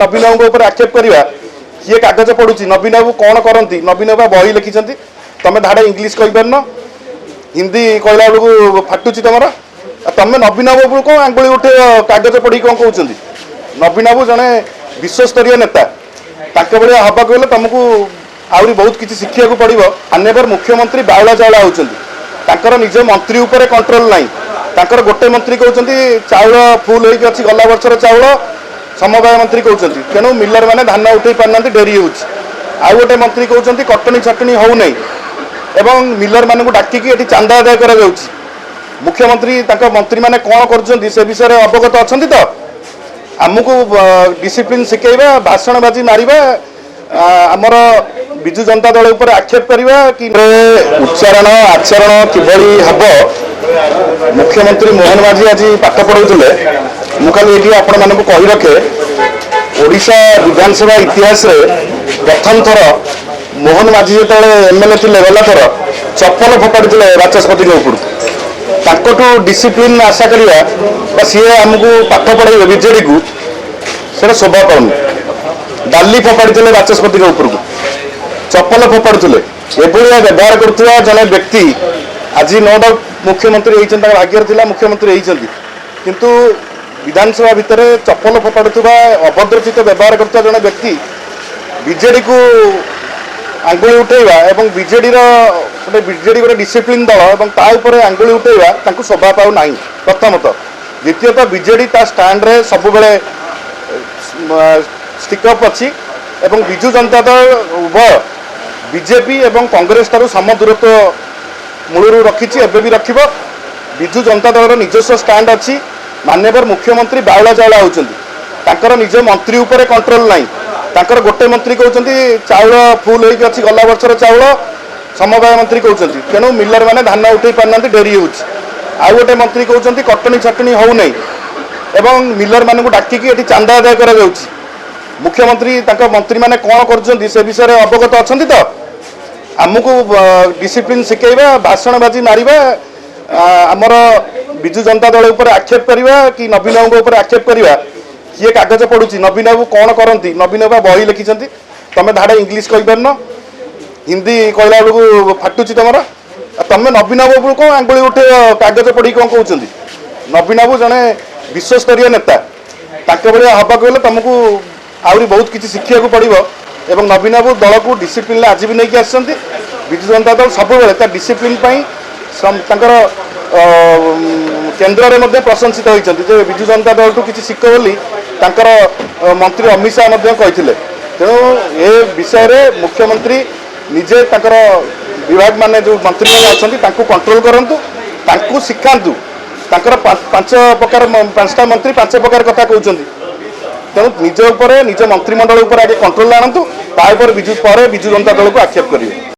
नवीन बाबू आक्षेप करवा किए कागज पड़ू नवीन बाबू कौन करती नवीन बाबू बही लिखिं तुम धाड़े इंग्लीश कहींपारन हिंदी कहला बेलू फाटुची तुम तुम नवीन बाबू कौन आंगुली उठे कागज पढ़ी कौन कहते नवीन बाबू जड़े विश्वस्तरीय नेता भाया हवा गले तुमको आहरी बहुत किसी शिखा पड़ो माननीय मुख्यमंत्री बाउला चावला होकर निज मंत्री उपर कंट्रोल ना गोटे मंत्री कहते चाउल फुल होती गला वर्षर चाउल समवाय मंत्री कहते तेणु मिलर मैंने धान उठे पारना डेरी आउ गोटे मंत्री कहते कटनी छटनी हो नहीं एवं मिलर मान डाकिकी चांदा आदाय कर मुख्यमंत्री मंत्री मैंने कौन कर विषय अवगत अच्छा तो आमको डिसिप्लिन शिखेबा भाषणबाजी मारिबा आमर विजु जनता दल उपर आक्षेप करवा कि उच्चारण आचरण किभली हम मुख्यमंत्री मोहन माझी आज पाठ पढ़ाऊे मुझे ये आपण मानक कही रखे ओडिशा विधानसभा इतिहास प्रथम थर मोहन माझी जो एमएलए थे गला थर चप्पल फोपाड़ी बाचस्पति ऊपर डिसिप्लिन आशा करवा सी आमको पाठ पढ़े विजेडी को सीटा शोभा पाऊन डाली फोपाड़ी बाचस्पति ऊपर को चप्पल फोपाड़ुले एभलिया व्यवहार करुवा जड़े व्यक्ति आज नो डाउट मुख्यमंत्री होती भाग्य था मुख्यमंत्री होती किंतु विधानसभा भितर चप्पल फोपाड़ुवा अभद्रचित व्यवहार करुवा जड़े व्यक्ति विजेडी को आंगुली उठेवा एवं विजेडी गोटे डिसिप्लिन दल और आंगुली उठेवा शोभा पाऊ ना प्रथमतः द्वितीयतः विजेडी स्टाण्ड रे सब बेले स्टिकअप अच्छी एवं विजु जनता दल उभय बीजेपी एवं कांग्रेस ठारू सम दूरत्व मूलर रखी एवं भी रख विजु जनता दल निजस्व स्टाण्ड अच्छी माननीय मुख्यमंत्री बाउला चावला होकर निज मंत्री उपर कंट्रोल ना गोटे मंत्री कहते चाउल फुल होती गला वर्षर चाउल समवाय मंत्री कहते तेणु मिलर मैंने धान उठे पारना डेरी आउ गोटे मंत्री कहते कटनी छटनी हो नहीं एवं मिलर मान डाकिकी चांदा आदाय कर मुख्यमंत्री मंत्री मैंने कौन कर विषय अवगत अच्छा तो आमको डिसिप्लिन शिखेबा भाषणबाजी मारिबा आमर विजु जनता दल उपर आक्षेप करवा कि नवीन बाबू आक्षेप करवा किए कागज पड़ू नवीन बाबू कौन करती नवीन बाबू बही लिखिं तुम धाड़े इंग्लीश कहींपारन हिंदी कहला बेलू फाटुची तुम नवीन बाबू कौन आंगुली उठे कागज पढ़ी कौन कहते नवीन बाबू जड़े विश्वस्तरीय नेता भाया हवा गले तुमको आहरी बहुत किसी शिखा पड़ो एवं नवीन बाबू दल को डिसिप्लिन आज भी नहीं आसछन्ति विजु जनता दल सब बेले डिसिप्लिन केन्द्र में प्रशंसित होती विजु जनता दल टू किसी शिख बोली मंत्री अमित शाह कहते तेणु ए विषय मुख्यमंत्री निजे विभाग मान जो मंत्री मैंने अच्छा कंट्रोल करूँ शिखातु पांच प्रकार पांचटा मंत्री पांच प्रकार कथा कहते तेणु निज उपर निज मंत्रिमंडल उपर आगे कंट्रोल आणतु विजु जनता दल को आक्षेप करेंगे।